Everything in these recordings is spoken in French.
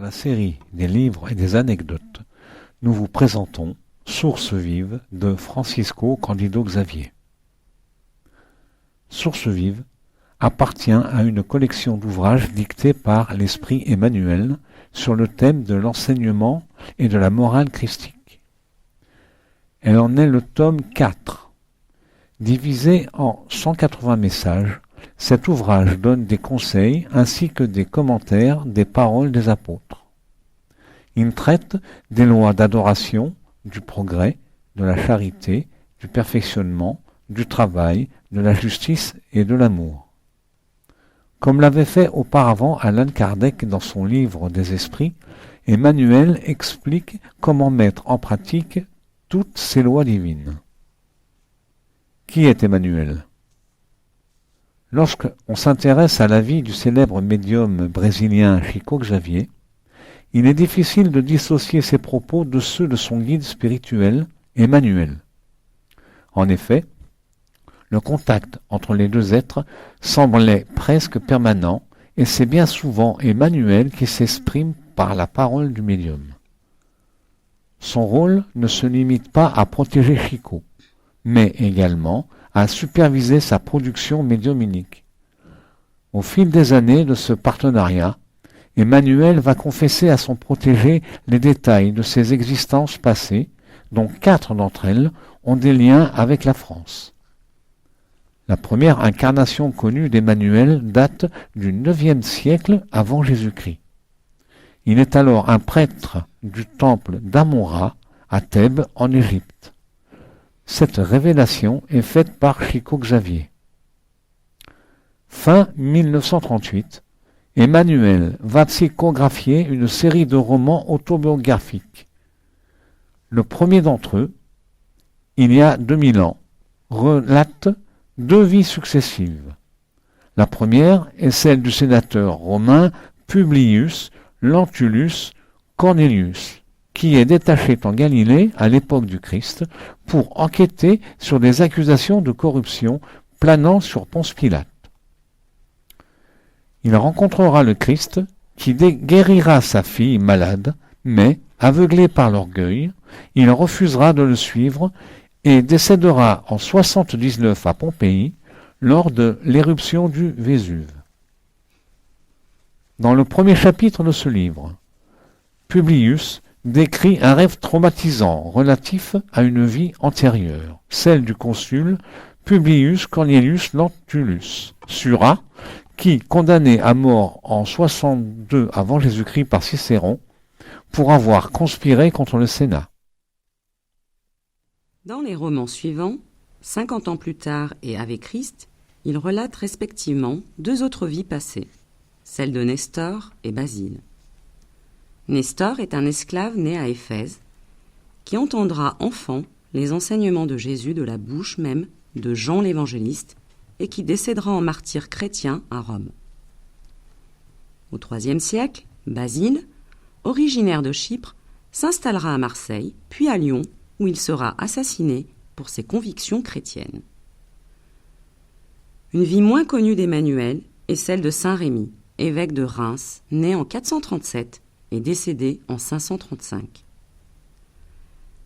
la série des livres et des anecdotes, nous vous présentons Sources vives de Francisco Cândido Xavier. Sources vives appartient à une collection d'ouvrages dictés par l'Esprit Emmanuel sur le thème de l'enseignement et de la morale christique. Elle en est le tome 4. Divisé en 180 messages, cet ouvrage donne des conseils ainsi que des commentaires des paroles des apôtres. Il traite des lois d'adoration, du progrès, de la charité, du perfectionnement, du travail, de la justice et de l'amour. Comme l'avait fait auparavant Allan Kardec dans son livre des esprits, Emmanuel explique comment mettre en pratique toutes ces lois divines. Qui est Emmanuel ? Lorsque on s'intéresse à la vie du célèbre médium brésilien Chico Xavier, il est difficile de dissocier ses propos de ceux de son guide spirituel, Emmanuel. En effet, le contact entre les deux êtres semblait presque permanent, et c'est bien souvent Emmanuel qui s'exprime par la parole du médium. Son rôle ne se limite pas à protéger Chico, mais également à superviser sa production médiumnique. Au fil des années de ce partenariat, Emmanuel va confesser à son protégé les détails de ses existences passées, dont 4 d'entre elles ont des liens avec la France. La première incarnation connue d'Emmanuel date du IXe siècle avant Jésus-Christ. Il est alors un prêtre du temple d'Amon-Ra à Thèbes en Égypte. Cette révélation est faite par Chico Xavier. Fin 1938, Emmanuel va psychographier une série de romans autobiographiques. Le premier d'entre eux, il y a 2000 ans, relate 2 vies successives. La première est celle du sénateur romain Publius Lentulus Cornelius, qui est détaché en Galilée à l'époque du Christ pour enquêter sur des accusations de corruption planant sur Ponce Pilate. Il rencontrera le Christ qui guérira sa fille malade, mais, aveuglé par l'orgueil, il refusera de le suivre et décédera en 79 à Pompéi lors de l'éruption du Vésuve. Dans le premier chapitre de ce livre, Publius décrit un rêve traumatisant relatif à une vie antérieure, celle du consul Publius Cornelius Lentulus, Sura, qui, condamné à mort en 62 avant Jésus-Christ par Cicéron, pour avoir conspiré contre le Sénat. Dans les romans suivants, 50 ans plus tard et avec Christ, il relate respectivement 2 autres vies passées, celle de Nestor et Basile. Nestor est un esclave né à Éphèse, qui entendra enfant les enseignements de Jésus de la bouche même de Jean l'évangéliste et qui décédera en martyr chrétien à Rome. Au IIIe siècle, Basile, originaire de Chypre, s'installera à Marseille, puis à Lyon, où il sera assassiné pour ses convictions chrétiennes. Une vie moins connue d'Emmanuel est celle de Saint Rémy, évêque de Reims, né en 437 et décédé en 535.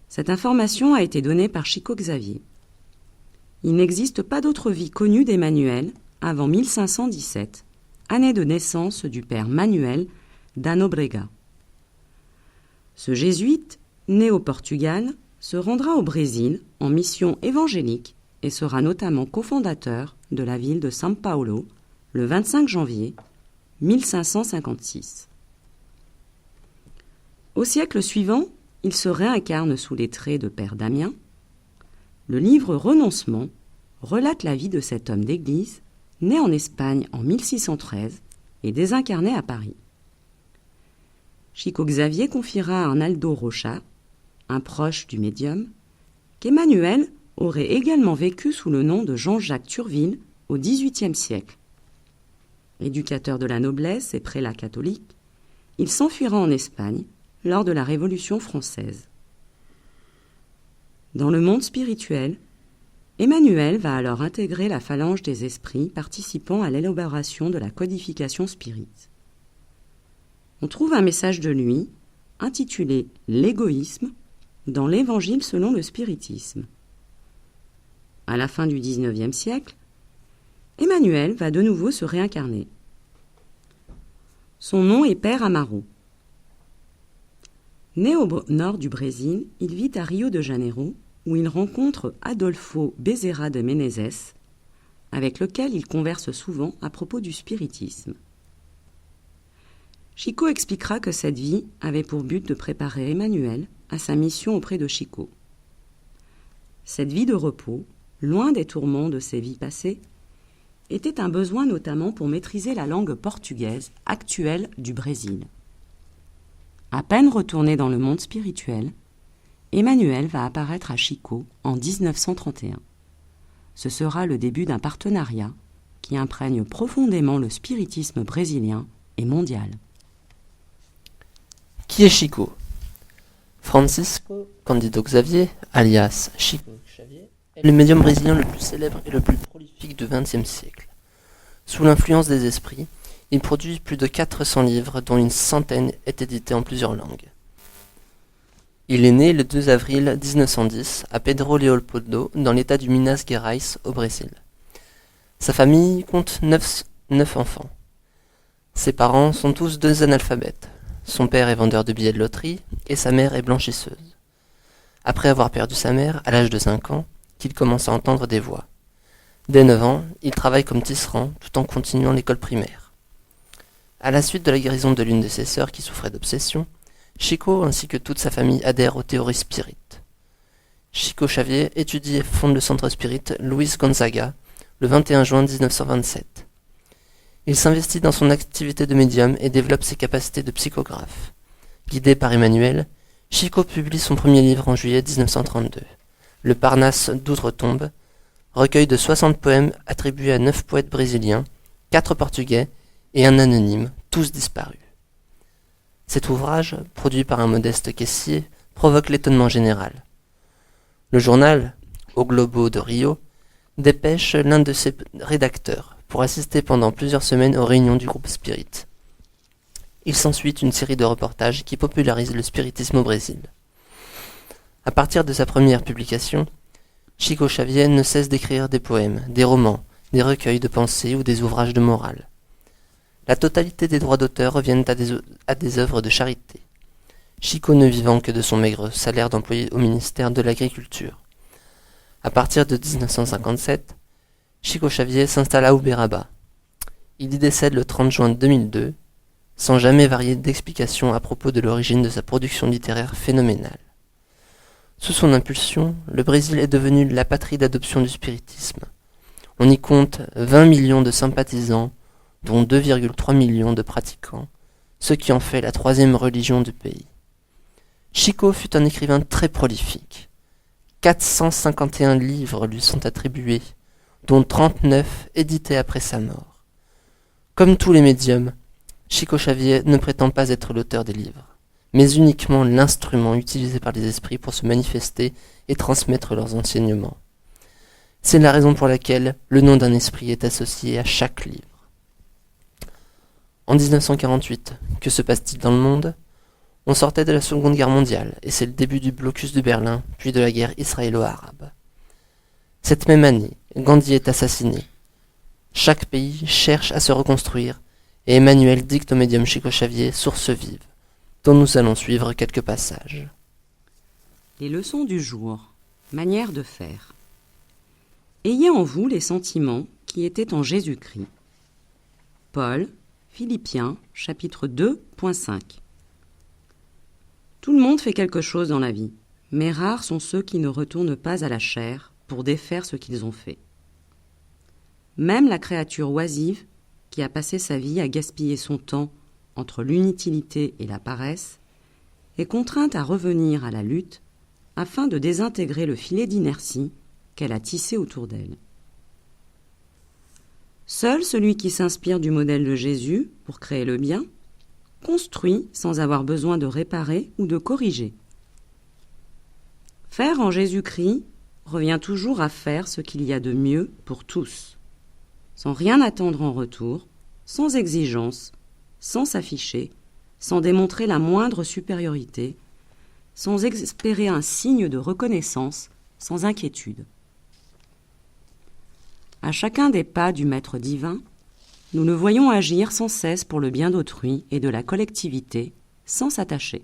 Cette information a été donnée par Chico Xavier. Il n'existe pas d'autre vie connue d'Emmanuel avant 1517, année de naissance du père Manuel da Nóbrega. Ce jésuite, né au Portugal, se rendra au Brésil en mission évangélique et sera notamment cofondateur de la ville de São Paulo le 25 janvier 1556. Au siècle suivant, il se réincarne sous les traits de Père Damien. Le livre Renoncement relate la vie de cet homme d'église, né en Espagne en 1613 et désincarné à Paris. Chico Xavier confiera à Arnaldo Rocha, un proche du médium, qu'Emmanuel aurait également vécu sous le nom de Jean-Jacques Turville au XVIIIe siècle. Éducateur de la noblesse et prélat catholique, il s'enfuira en Espagne lors de la Révolution française. Dans le monde spirituel, Emmanuel va alors intégrer la phalange des esprits participant à l'élaboration de la codification spirite. On trouve un message de lui, intitulé « L'égoïsme » dans l'Évangile selon le spiritisme. À la fin du XIXe siècle, Emmanuel va de nouveau se réincarner. Son nom est Père Amaro. Né au nord du Brésil, il vit à Rio de Janeiro, où il rencontre Adolfo Bezerra de Menezes, avec lequel il converse souvent à propos du spiritisme. Chico expliquera que cette vie avait pour but de préparer Emmanuel à sa mission auprès de Chico. Cette vie de repos, loin des tourments de ses vies passées, était un besoin notamment pour maîtriser la langue portugaise actuelle du Brésil. À peine retourné dans le monde spirituel, Emmanuel va apparaître à Chico en 1931. Ce sera le début d'un partenariat qui imprègne profondément le spiritisme brésilien et mondial. Qui est Chico? Francisco Cândido Xavier, alias Chico Xavier, est le médium brésilien le plus célèbre et le plus prolifique du XXe siècle. Sous l'influence des esprits, il produit plus de 400 livres, dont une centaine est éditée en plusieurs langues. Il est né le 2 avril 1910 à Pedro Leopoldo, dans l'état du Minas Gerais, au Brésil. Sa famille compte 9 enfants. Ses parents sont tous 2 analphabètes. Son père est vendeur de billets de loterie et sa mère est blanchisseuse. Après avoir perdu sa mère à l'âge de 5 ans, qu'il commence à entendre des voix. Dès 9 ans, il travaille comme tisserand tout en continuant l'école primaire. À la suite de la guérison de l'une de ses sœurs qui souffrait d'obsession, Chico ainsi que toute sa famille adhèrent aux théories spirites. Chico Xavier étudie et fonde le centre spirit Luis Gonzaga le 21 juin 1927. Il s'investit dans son activité de médium et développe ses capacités de psychographe. Guidé par Emmanuel, Chico publie son premier livre en juillet 1932, Le Parnasse d'Outre-Tombe, recueil de 60 poèmes attribués à 9 poètes brésiliens, 4 portugais et un anonyme, tous disparus. Cet ouvrage, produit par un modeste caissier, provoque l'étonnement général. Le journal, O Globo de Rio, dépêche l'un de ses rédacteurs pour assister pendant plusieurs semaines aux réunions du groupe Spirit. Il s'ensuit une série de reportages qui popularisent le spiritisme au Brésil. À partir de sa première publication, Chico Xavier ne cesse d'écrire des poèmes, des romans, des recueils de pensées ou des ouvrages de morale. La totalité des droits d'auteur reviennent à des œuvres de charité. Chico ne vivant que de son maigre salaire d'employé au ministère de l'Agriculture. À partir de 1957, Chico Xavier s'installe à Uberaba. Il y décède le 30 juin 2002, sans jamais varier d'explications à propos de l'origine de sa production littéraire phénoménale. Sous son impulsion, le Brésil est devenu la patrie d'adoption du spiritisme. On y compte 20 millions de sympathisants, dont 2,3 millions de pratiquants, ce qui en fait la 3e religion du pays. Chico fut un écrivain très prolifique. 451 livres lui sont attribués, dont 39 édités après sa mort. Comme tous les médiums, Chico Xavier ne prétend pas être l'auteur des livres, mais uniquement l'instrument utilisé par les esprits pour se manifester et transmettre leurs enseignements. C'est la raison pour laquelle le nom d'un esprit est associé à chaque livre. En 1948, que se passe-t-il dans le monde? On sortait de la Seconde Guerre mondiale, et c'est le début du blocus de Berlin, puis de la guerre israélo-arabe. Cette même année, Gandhi est assassiné. Chaque pays cherche à se reconstruire, et Emmanuel dicte au médium Chico Xavier source vive, dont nous allons suivre quelques passages. Les leçons du jour. Manière de faire. Ayez en vous les sentiments qui étaient en Jésus-Christ. Paul, Philippiens, chapitre 2.5. Tout le monde fait quelque chose dans la vie, mais rares sont ceux qui ne retournent pas à la chair pour défaire ce qu'ils ont fait. Même la créature oisive, qui a passé sa vie à gaspiller son temps entre l'inutilité et la paresse, est contrainte à revenir à la lutte afin de désintégrer le filet d'inertie qu'elle a tissé autour d'elle. Seul celui qui s'inspire du modèle de Jésus pour créer le bien, construit sans avoir besoin de réparer ou de corriger. Faire en Jésus-Christ revient toujours à faire ce qu'il y a de mieux pour tous, sans rien attendre en retour, sans exigence, sans s'afficher, sans démontrer la moindre supériorité, sans espérer un signe de reconnaissance, sans inquiétude. À chacun des pas du Maître divin, nous le voyons agir sans cesse pour le bien d'autrui et de la collectivité, sans s'attacher.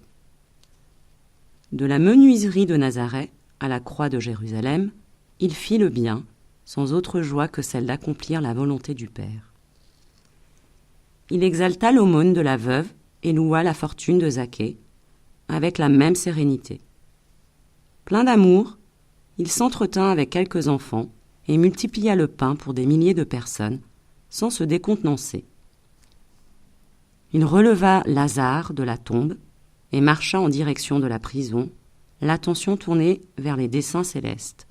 De la menuiserie de Nazareth à la croix de Jérusalem, il fit le bien, sans autre joie que celle d'accomplir la volonté du Père. Il exalta l'aumône de la veuve et loua la fortune de Zaché, avec la même sérénité. Plein d'amour, il s'entretint avec quelques enfants et multiplia le pain pour des milliers de personnes, sans se décontenancer. Il releva Lazare de la tombe et marcha en direction de la prison, l'attention tournée vers les desseins célestes.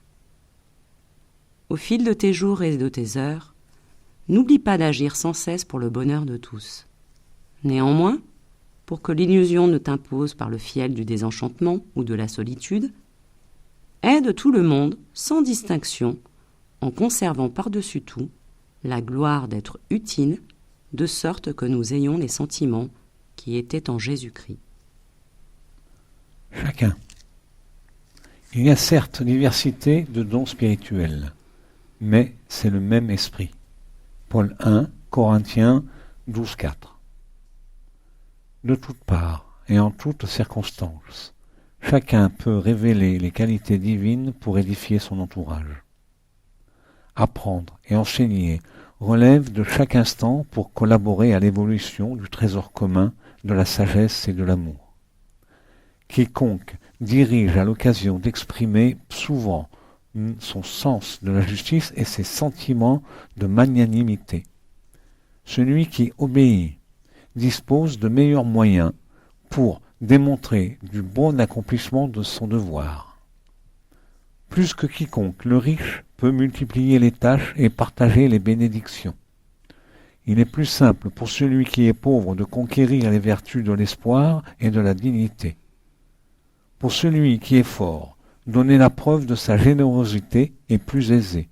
Au fil de tes jours et de tes heures, n'oublie pas d'agir sans cesse pour le bonheur de tous. Néanmoins, pour que l'illusion ne t'impose par le fiel du désenchantement ou de la solitude, aide tout le monde sans distinction, en conservant par-dessus tout la gloire d'être utile, de sorte que nous ayons les sentiments qui étaient en Jésus-Christ. Chacun. Il y a certes diversité de dons spirituels, mais c'est le même esprit. Paul 1, Corinthiens 12, 4. De toutes parts et en toutes circonstances, chacun peut révéler les qualités divines pour édifier son entourage. Apprendre et enseigner relève de chaque instant pour collaborer à l'évolution du trésor commun de la sagesse et de l'amour. Quiconque dirige à l'occasion d'exprimer souvent son sens de la justice et ses sentiments de magnanimité. Celui qui obéit dispose de meilleurs moyens pour démontrer du bon accomplissement de son devoir. Plus que quiconque, le riche peut multiplier les tâches et partager les bénédictions. Il est plus simple pour celui qui est pauvre de conquérir les vertus de l'espoir et de la dignité. Pour celui qui est fort, donner la preuve de sa générosité est plus aisé.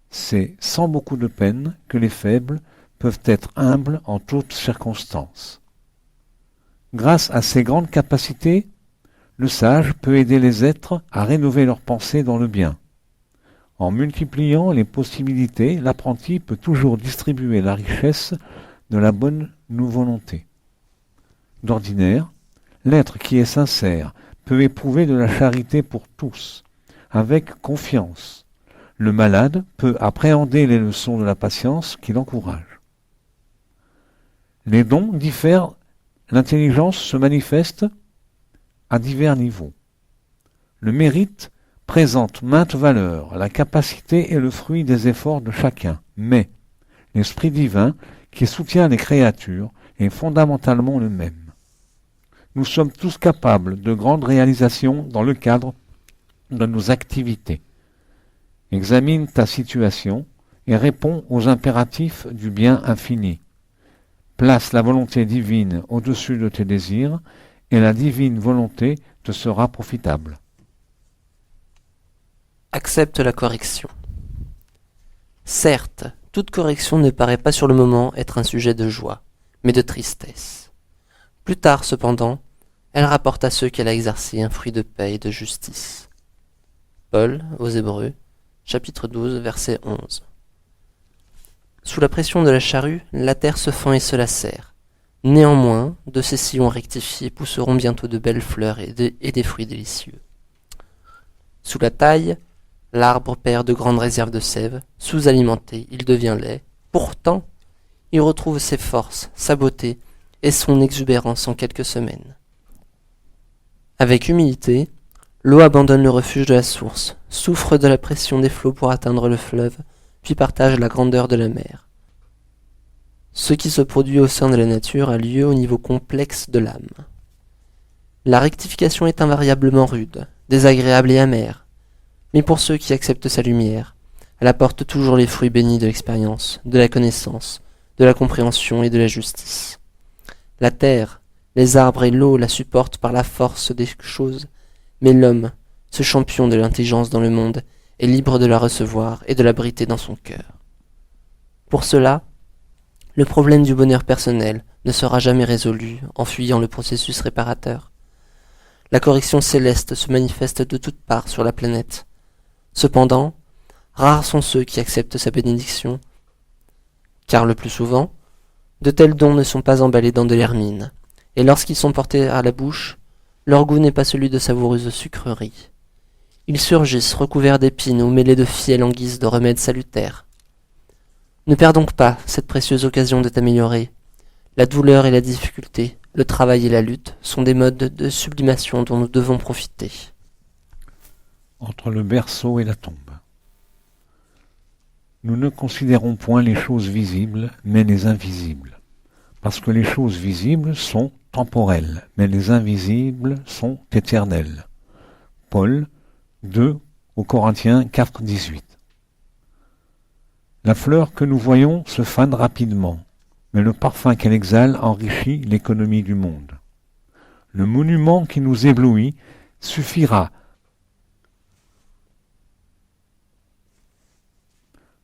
C'est sans beaucoup de peine que les faibles peuvent être humbles en toutes circonstances. Grâce à ces grandes capacités, le sage peut aider les êtres à rénover leurs pensées dans le bien. En multipliant les possibilités, l'apprenti peut toujours distribuer la richesse de la bonne volonté. D'ordinaire, l'être qui est sincère peut éprouver de la charité pour tous, avec confiance. Le malade peut appréhender les leçons de la patience qui l'encourage. Les dons diffèrent, l'intelligence se manifeste à divers niveaux. Le mérite présente maintes valeurs, la capacité est le fruit des efforts de chacun, mais l'Esprit divin qui soutient les créatures est fondamentalement le même. Nous sommes tous capables de grandes réalisations dans le cadre de nos activités. Examine ta situation et réponds aux impératifs du bien infini. Place la volonté divine au-dessus de tes désirs et la divine volonté te sera profitable. Accepte la correction. Certes, toute correction ne paraît pas sur le moment être un sujet de joie, mais de tristesse. Plus tard, cependant, elle rapporte à ceux qu'elle a exercé un fruit de paix et de justice. Paul, aux Hébreux, chapitre 12, verset 11. Sous la pression de la charrue, la terre se fend et se lacère. Néanmoins, de ces sillons rectifiés pousseront bientôt de belles fleurs et des fruits délicieux. Sous la taille, l'arbre perd de grandes réserves de sève, sous-alimenté, il devient laid. Pourtant, il retrouve ses forces, sa beauté et son exubérance en quelques semaines. Avec humilité, l'eau abandonne le refuge de la source, souffre de la pression des flots pour atteindre le fleuve, puis partage la grandeur de la mer. Ce qui se produit au sein de la nature a lieu au niveau complexe de l'âme. La rectification est invariablement rude, désagréable et amère, mais pour ceux qui acceptent sa lumière, elle apporte toujours les fruits bénis de l'expérience, de la connaissance, de la compréhension et de la justice. La terre, les arbres et l'eau la supportent par la force des choses, mais l'homme, ce champion de l'intelligence dans le monde, est libre de la recevoir et de l'abriter dans son cœur. Pour cela, le problème du bonheur personnel ne sera jamais résolu en fuyant le processus réparateur. La correction céleste se manifeste de toutes parts sur la planète. Cependant, rares sont ceux qui acceptent sa bénédiction, car le plus souvent, de tels dons ne sont pas emballés dans de l'hermine, et lorsqu'ils sont portés à la bouche, leur goût n'est pas celui de savoureuses sucreries. Ils surgissent recouverts d'épines ou mêlés de fiel en guise de remède salutaire. Ne perds donc pas cette précieuse occasion de t'améliorer. La douleur et la difficulté, le travail et la lutte sont des modes de sublimation dont nous devons profiter. Entre le berceau et la tombe. Nous ne considérons point les choses visibles, mais les invisibles, parce que les choses visibles sont temporelles, mais les invisibles sont éternelles. Paul 2 aux Corinthiens 4, 18. La fleur que nous voyons se fane rapidement, mais le parfum qu'elle exhale enrichit l'économie du monde. Le monument qui nous éblouit suffira.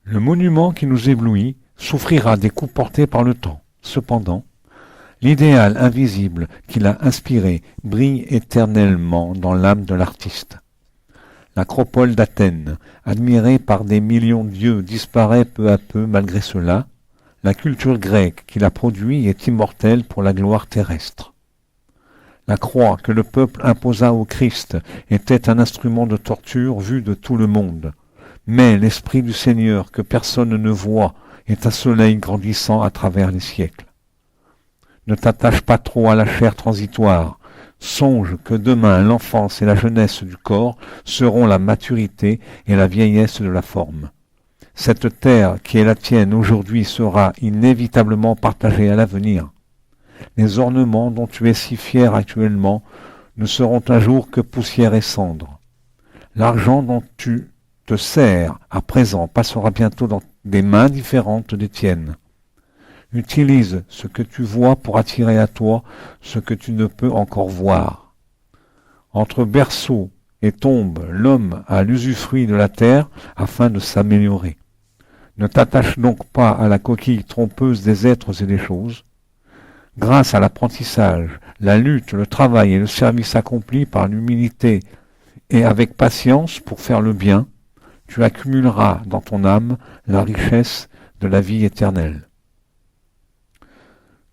Le monument qui nous éblouit souffrira des coups portés par le temps. Cependant, l'idéal invisible qu'il a inspiré brille éternellement dans l'âme de l'artiste. L'acropole d'Athènes, admirée par des millions de dieux, disparaît peu à peu malgré cela. La culture grecque qui l'a produit est immortelle pour la gloire terrestre. La croix que le peuple imposa au Christ était un instrument de torture vu de tout le monde. Mais l'Esprit du Seigneur que personne ne voit est un soleil grandissant à travers les siècles. Ne t'attache pas trop à la chair transitoire. Songe que demain l'enfance et la jeunesse du corps seront la maturité et la vieillesse de la forme. Cette terre qui est la tienne aujourd'hui sera inévitablement partagée à l'avenir. Les ornements dont tu es si fier actuellement ne seront un jour que poussière et cendre. L'argent dont tu te sers à présent passera bientôt dans des mains différentes des tiennes. Utilise ce que tu vois pour attirer à toi ce que tu ne peux encore voir. Entre berceau et tombe, l'homme a l'usufruit de la terre afin de s'améliorer. Ne t'attache donc pas à la coquille trompeuse des êtres et des choses. Grâce à l'apprentissage, la lutte, le travail et le service accompli par l'humilité et avec patience pour faire le bien, tu accumuleras dans ton âme la richesse de la vie éternelle.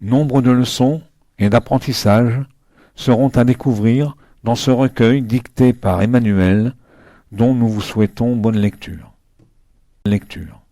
Nombre de leçons et d'apprentissages seront à découvrir dans ce recueil dicté par Emmanuel, dont nous vous souhaitons bonne lecture. Lecture.